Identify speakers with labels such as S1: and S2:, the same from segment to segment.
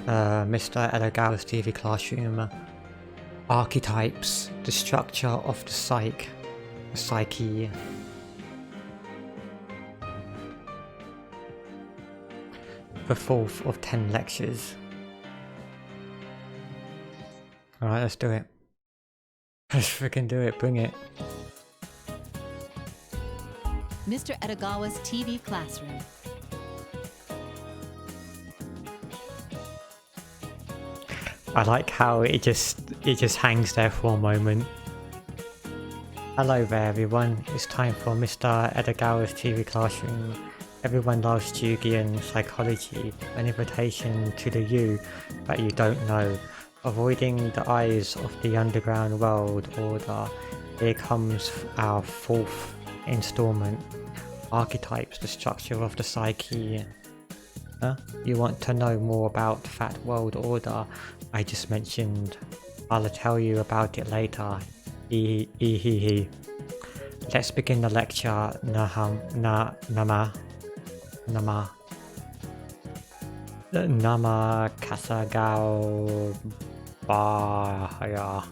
S1: Mr. Edogawa's TV Classroom. Archetypes, the structure of the psyche. The fourth of 10 lectures. Alright, let's do it. Let's freaking do it, bring it.
S2: Mr. Edogawa's TV Classroom.
S1: I like how it just hangs there for a moment. Hello there everyone, it's time for Mr. Edogawa's TV Classroom. Everyone loves Jungian psychology, an invitation to the you that you don't know. Avoiding the eyes of the underground world order. Here comes our fourth installment. Archetypes, the structure of the psyche. You want to know more about that world order I just mentioned? I'll tell you about it later. Let's begin the lecture. Nama Kasagao Bahaya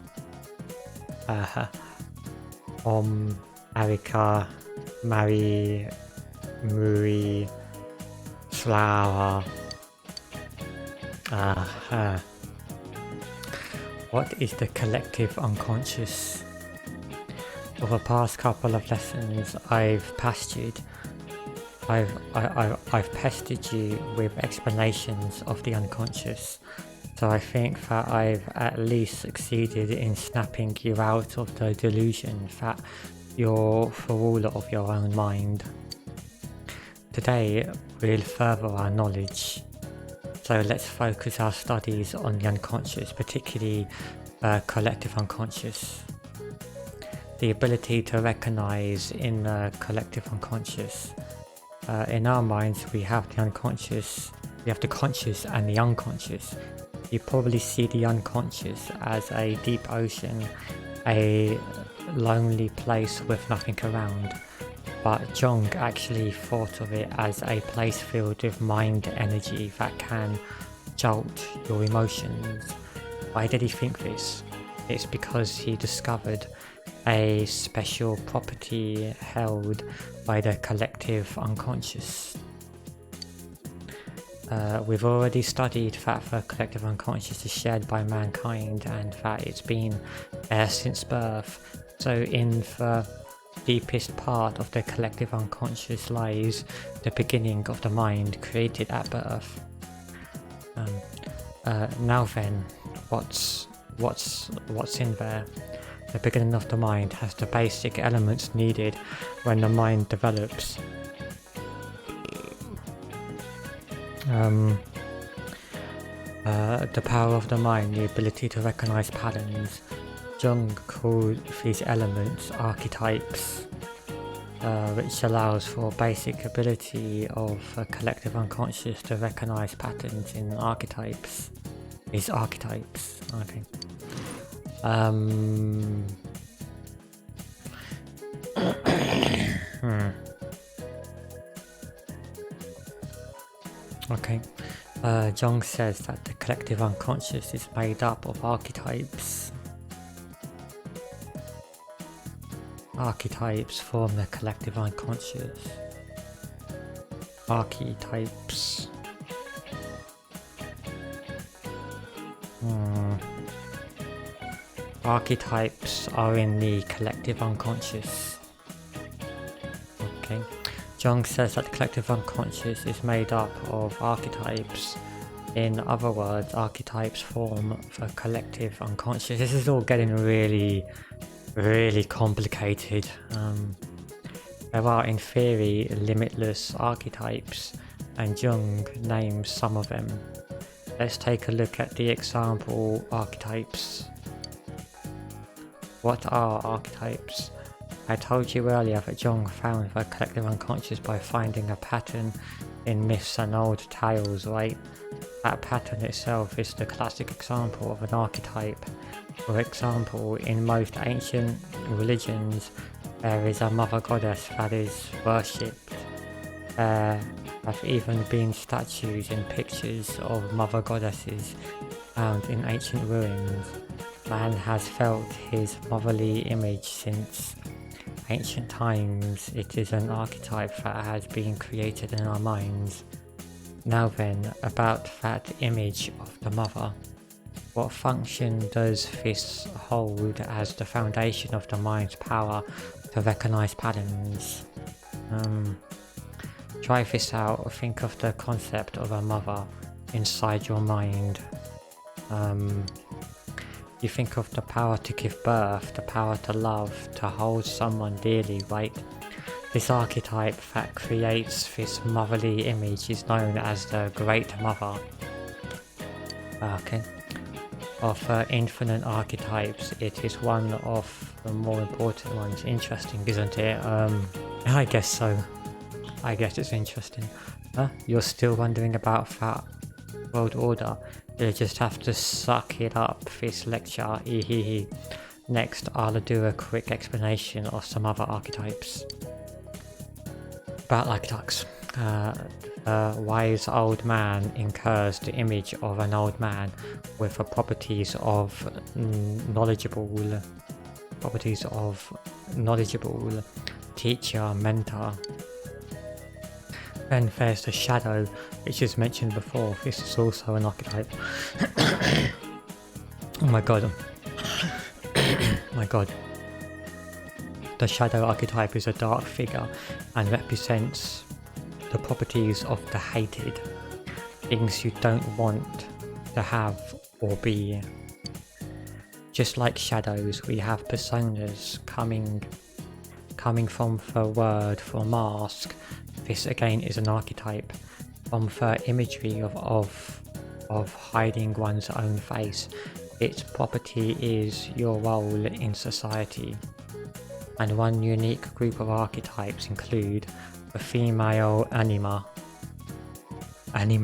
S1: Om Arika Mari Muri Flower. What is the collective unconscious? For the past couple of lessons I've pestered you with explanations of the unconscious, so I think that I've at least succeeded in snapping you out of the delusion that you're the ruler of your own mind. Today we'll further our knowledge, so let's focus our studies on the unconscious, particularly collective unconscious. The ability to recognize in the collective unconscious. In our minds we have the unconscious, we have the conscious and the unconscious. You probably see the unconscious as a deep ocean, a lonely place with nothing around, but Jung actually thought of it as a place filled with mind energy that can jolt your emotions. Why did he think this? It's because he discovered a special property held by the collective unconscious. We've already studied that the collective unconscious is shared by mankind and that it's been there since birth. So in the deepest part of the collective unconscious lies the beginning of the mind created at birth. Now then, what's in there? The beginning of the mind has the basic elements needed when the mind develops. The power of the mind, the ability to recognize patterns. Jung called these elements archetypes, which allows for basic ability of a collective unconscious to recognize patterns in archetypes. These archetypes, okay. Okay. Jung says that the collective unconscious is made up of archetypes. Archetypes form the collective unconscious. Archetypes. Archetypes are in the collective unconscious. Okay. Jung says that the collective unconscious is made up of archetypes. In other words, archetypes form the collective unconscious. This is all getting really complicated. There are in theory limitless archetypes, and Jung names some of them. Let's take a look at the example archetypes. What are archetypes? I told you earlier that Jung found the collective unconscious by finding a pattern in myths and old tales, right? That pattern itself is the classic example of an archetype. For example, in most ancient religions, there is a mother goddess that is worshipped. have even been statues and pictures of mother goddesses found in ancient ruins. Man has felt his motherly image since ancient times. It is an archetype that has been created in our minds. Now then, about that image of the mother. What function does this hold as the foundation of the mind's power to recognize patterns? Try this out. Think of the concept of a mother inside your mind. You think of the power to give birth, the power to love, to hold someone dearly, right? This archetype that creates this motherly image is known as the Great Mother. Okay. Of infinite archetypes, it is one of the more important ones. Interesting, isn't it? I guess so. I guess it's interesting. You're still wondering about that world order? You'll just have to suck it up this lecture. Next, I'll do a quick explanation of some other archetypes. About archetypes. A wise old man incurs the image of an old man with the properties of knowledgeable teacher, mentor. Then there's the shadow, which is mentioned before. This is also an archetype. Oh my god. My god. The shadow archetype is a dark figure and represents the properties of the hated, things you don't want to have or be. Just like shadows, we have personas coming from the word for mask. This again is an archetype from the imagery of hiding one's own face. Its property is your role in society. And one unique group of archetypes include the female anima and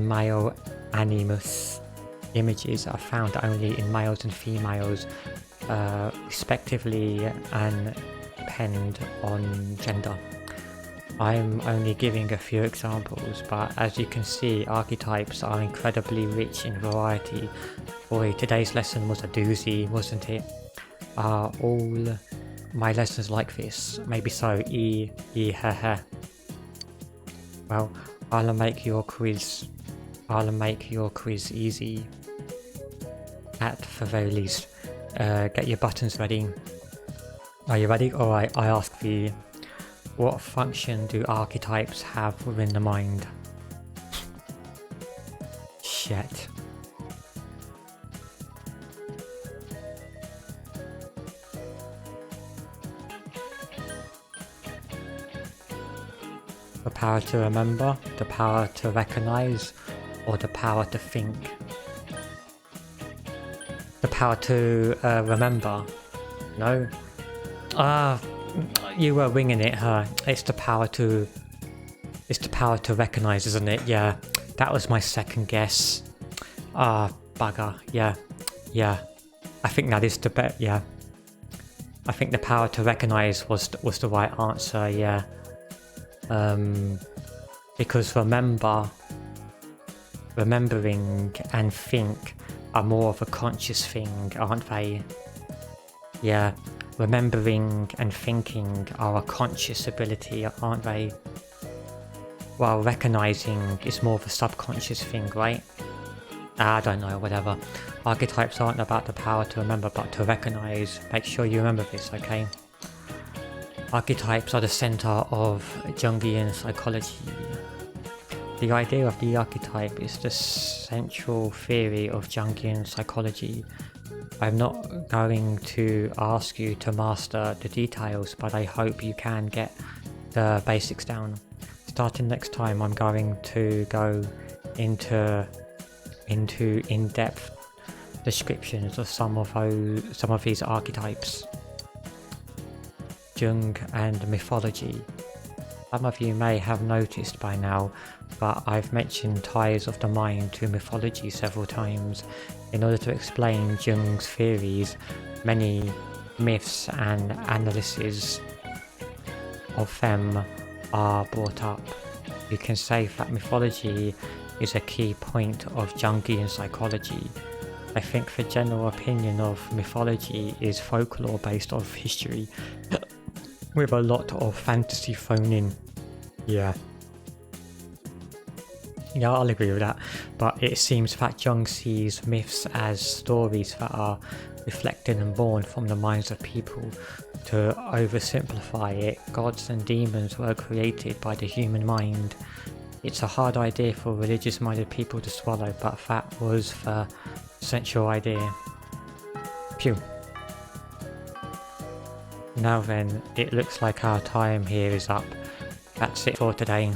S1: male animus. Images are found only in males and females respectively and depend on gender. I'm only giving a few examples, but as you can see, archetypes are incredibly rich in variety. Boy, today's lesson was a doozy, wasn't it? Are all my lessons like this? Maybe so. Well, I'll make your quiz easy. At the very least. Get your buttons ready. Are you ready? Alright, I ask thee, what function do archetypes have within the mind? Shit. The power to remember, the power to recognize, or the power to think? The power to remember. No? You were winging it, huh? It's the power to recognize, isn't it? Yeah, that was my second guess. Bugger. Yeah. I think that is the bet. Yeah. I think the power to recognize was the right answer. Yeah. Because remembering and think are more of a conscious thing, aren't they? Yeah, remembering and thinking are a conscious ability, aren't they? While recognizing is more of a subconscious thing, right? I don't know, whatever. Archetypes aren't about the power to remember, but to recognize. Make sure you remember this, okay? Archetypes are the center of Jungian psychology. The idea of the archetype is the central theory of Jungian psychology. I'm not going to ask you to master the details, but I hope you can get the basics down. Starting next time, I'm going to go into in-depth descriptions of some of these archetypes. Jung and mythology. Some of you may have noticed by now, but I've mentioned ties of the mind to mythology several times in order to explain Jung's theories. Many myths and analyses of them are brought up. You can say that mythology is a key point of Jungian psychology. I think the general opinion of mythology is folklore based off history, with a lot of fantasy thrown in. Yeah, I'll agree with that, but it seems that Jung sees myths as stories that are reflected and born from the minds of people. To oversimplify it, gods and demons were created by the human mind. It's a hard idea for religious-minded people to swallow, but that was the central idea. Phew. Now then, it looks like our time here is up. That's it for today.